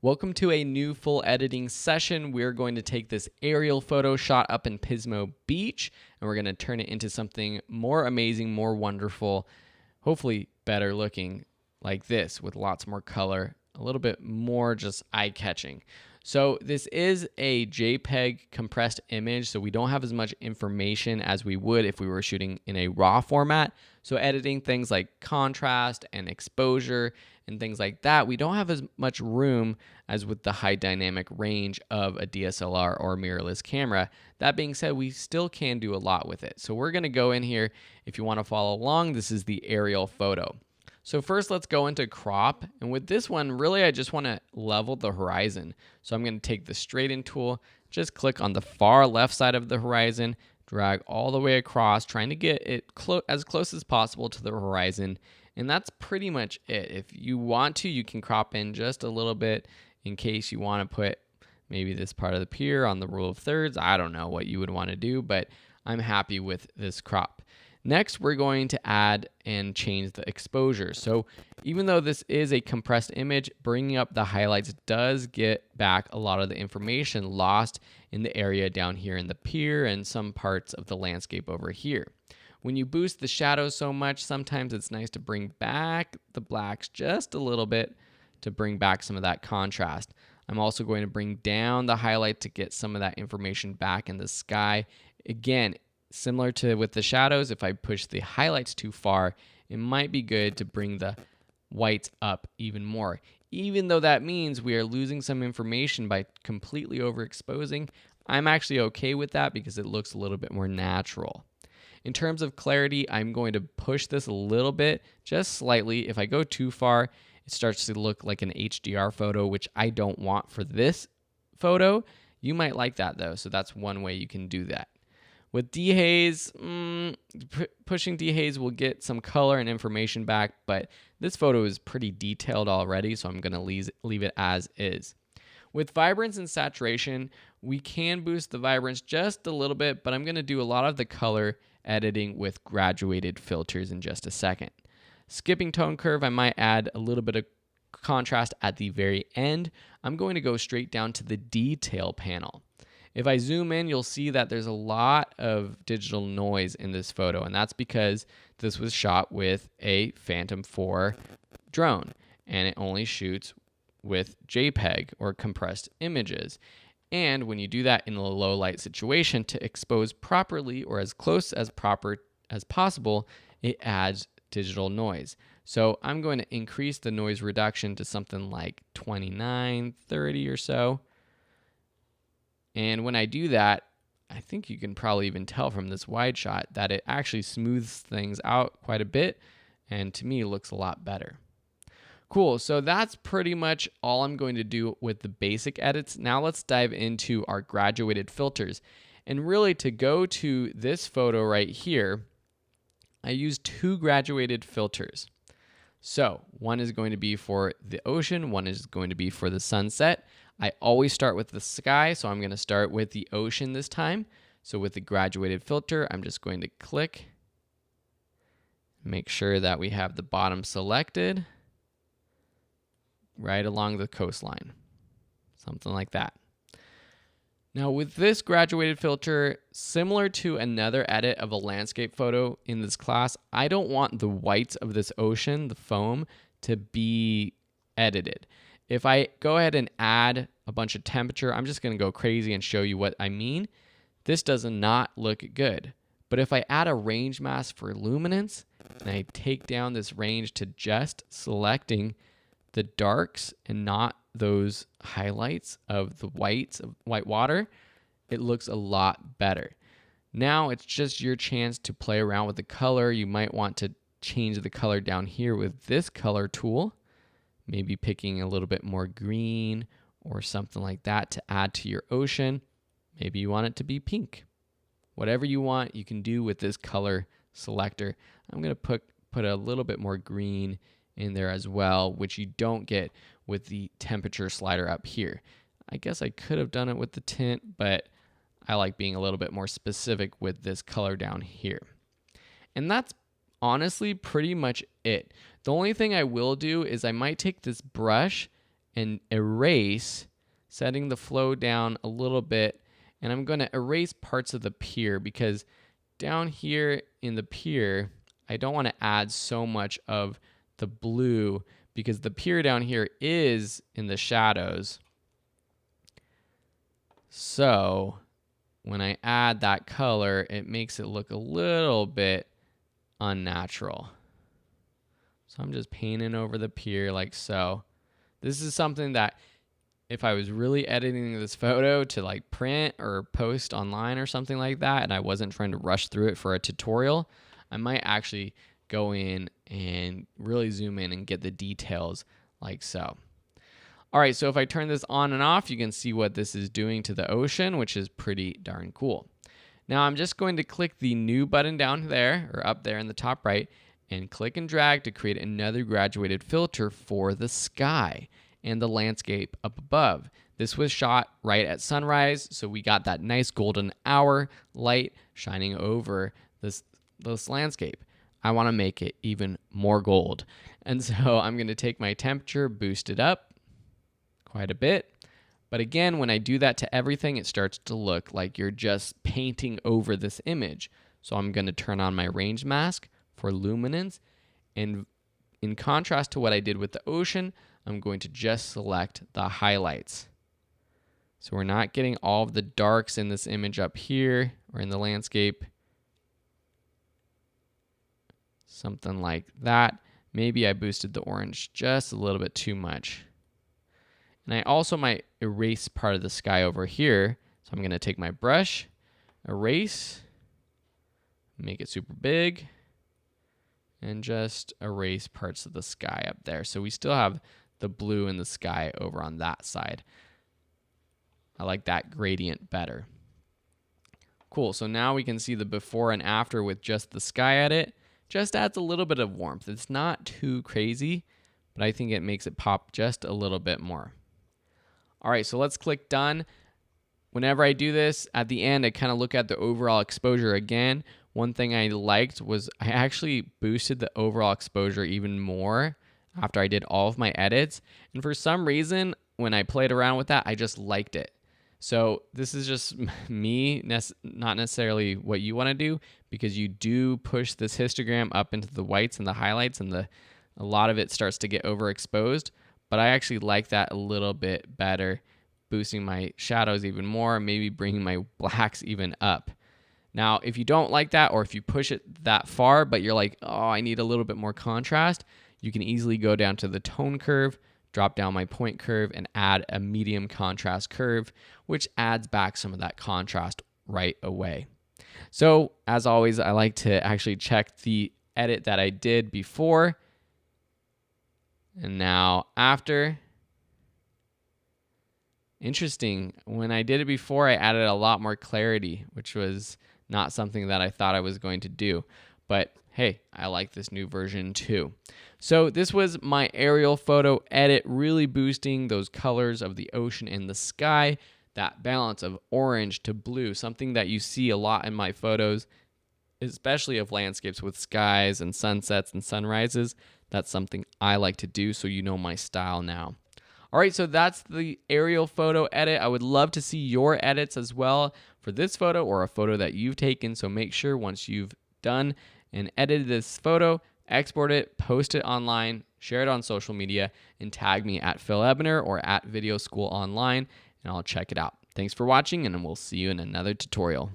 Welcome to a new full editing session. We're going to take this aerial photo shot up in Pismo Beach and we're going to turn it into something more amazing, more wonderful, hopefully better looking like this with lots more color, a little bit more just eye-catching. So this is a JPEG compressed image, so we don't have as much information as we would if we were shooting in a RAW format. So editing things like contrast and exposure and things like that, we don't have as much room as with the high dynamic range of a DSLR or mirrorless camera. That being said, we still can do a lot with it. So we're gonna go in here. If you wanna follow along, this is the aerial photo. So first let's go into crop. And with this one, really I just wanna level the horizon. So I'm gonna take the straight in tool, just click on the far left side of the horizon, drag all the way across, trying to get it as close as possible to the horizon. And that's pretty much it. If you want to, you can crop in just a little bit in case you want to put maybe this part of the pier on the rule of thirds. I don't know what you would want to do, but I'm happy with this crop. Next, we're going to add and change the exposure. So even though this is a compressed image, bringing up the highlights does get back a lot of the information lost in the area down here in the pier and some parts of the landscape over here. When you boost the shadows so much, sometimes it's nice to bring back the blacks just a little bit to bring back some of that contrast. I'm also going to bring down the highlight to get some of that information back in the sky. Again, similar to with the shadows, if I push the highlights too far, it might be good to bring the whites up even more. Even though that means we are losing some information by completely overexposing, I'm actually okay with that because it looks a little bit more natural. In terms of clarity, I'm going to push this a little bit, just slightly. If I go too far, it starts to look like an HDR photo, which I don't want for this photo. You might like that though, so that's one way you can do that. With dehaze, pushing dehaze will get some color and information back, but this photo is pretty detailed already, so I'm going to leave it as is. With vibrance and saturation, we can boost the vibrance just a little bit, but I'm going to do a lot of the color editing with graduated filters in just a second. Skipping tone curve, I might add a little bit of contrast at the very end. I'm going to go straight down to the detail panel. If I zoom in, you'll see that there's a lot of digital noise in this photo, and that's because this was shot with a Phantom 4 drone, and it only shoots with JPEG or compressed images. And when you do that in a low light situation, to expose properly or as close as proper as possible, it adds digital noise. So I'm going to increase the noise reduction to something like 29, 30 or so. And when I do that, I think you can probably even tell from this wide shot that it actually smooths things out quite a bit, and to me it looks a lot better. Cool, so that's pretty much all I'm going to do with the basic edits. Now let's dive into our graduated filters. And really, to go to this photo right here, I use two graduated filters. So one is going to be for the ocean, one is going to be for the sunset. I always start with the sky, so I'm going to start with the ocean this time. So with the graduated filter, I'm just going to click, make sure that we have the bottom selected right along the coastline, something like that. Now with this graduated filter, similar to another edit of a landscape photo in this class, I don't want the whites of this ocean, the foam, to be edited. If I go ahead and add a bunch of temperature, I'm just going to go crazy and show you what I mean. This does not look good. But if I add a range mask for luminance, and I take down this range to just selecting the darks and not those highlights of the whites of white water, it looks a lot better. Now it's just your chance to play around with the color. You might want to change the color down here with this color tool, maybe picking a little bit more green or something like that to add to your ocean. Maybe you want it to be pink. Whatever you want, you can do with this color selector. I'm going to put a little bit more green in there as well, which you don't get with the temperature slider up here. I guess I could have done it with the tint, but I like being a little bit more specific with this color down here. And that's honestly pretty much it. The only thing I will do is I might take this brush and erase, setting the flow down a little bit. And I'm going to erase parts of the pier because down here in the pier, I don't want to add so much of the blue because the pier down here is in the shadows. So when I add that color, it makes it look a little bit unnatural. So I'm just painting over the pier like so. This is something that if I was really editing this photo to like print or post online or something like that, and I wasn't trying to rush through it for a tutorial, I might actually go in and really zoom in and get the details like so. All right, so if I turn this on and off, you can see what this is doing to the ocean, which is pretty darn cool. Now I'm just going to click the new button down there, or up there in the top right, and click and drag to create another graduated filter for the sky and the landscape up above. This was shot right at sunrise, so we got that nice golden hour light shining over this landscape. I want to make it even more gold. And so I'm going to take my temperature, boost it up quite a bit. But again, when I do that to everything, it starts to look like you're just painting over this image. So I'm going to turn on my range mask for luminance. And in contrast to what I did with the ocean, I'm going to just select the highlights. So we're not getting all of the darks in this image up here or in the landscape. Something like that. Maybe I boosted the orange just a little bit too much. And I also might erase part of the sky over here. So I'm going to take my brush, erase, make it super big, and just erase parts of the sky up there. So we still have the blue in the sky over on that side. I like that gradient better. Cool, so now we can see the before and after with just the sky edit. Just adds a little bit of warmth. It's not too crazy, but I think it makes it pop just a little bit more. All right, so let's click done. Whenever I do this, at the end, I kind of look at the overall exposure again. One thing I liked was I actually boosted the overall exposure even more after I did all of my edits. And for some reason, when I played around with that, I just liked it. So this is just me, not necessarily what you want to do, because you do push this histogram up into the whites and the highlights, and a lot of it starts to get overexposed. But I actually like that a little bit better, boosting my shadows even more, maybe bringing my blacks even up. Now, if you don't like that, or if you push it that far, but you're like, oh, I need a little bit more contrast, you can easily go down to the tone curve, drop down my point curve, and add a medium contrast curve, which adds back some of that contrast right away. So, as always, I like to actually check the edit that I did before and now after. Interesting. When I did it before, I added a lot more clarity, which was not something that I thought I was going to do. But hey, I like this new version too. So this was my aerial photo edit, really boosting those colors of the ocean and the sky, that balance of orange to blue, something that you see a lot in my photos, especially of landscapes with skies and sunsets and sunrises. That's something I like to do, so you know my style now. All right, so that's the aerial photo edit. I would love to see your edits as well for this photo or a photo that you've taken. So make sure once you've done and edited this photo, export it, post it online, share it on social media, and tag me at Phil Ebner or at Video School Online, and I'll check it out. Thanks for watching, and we'll see you in another tutorial.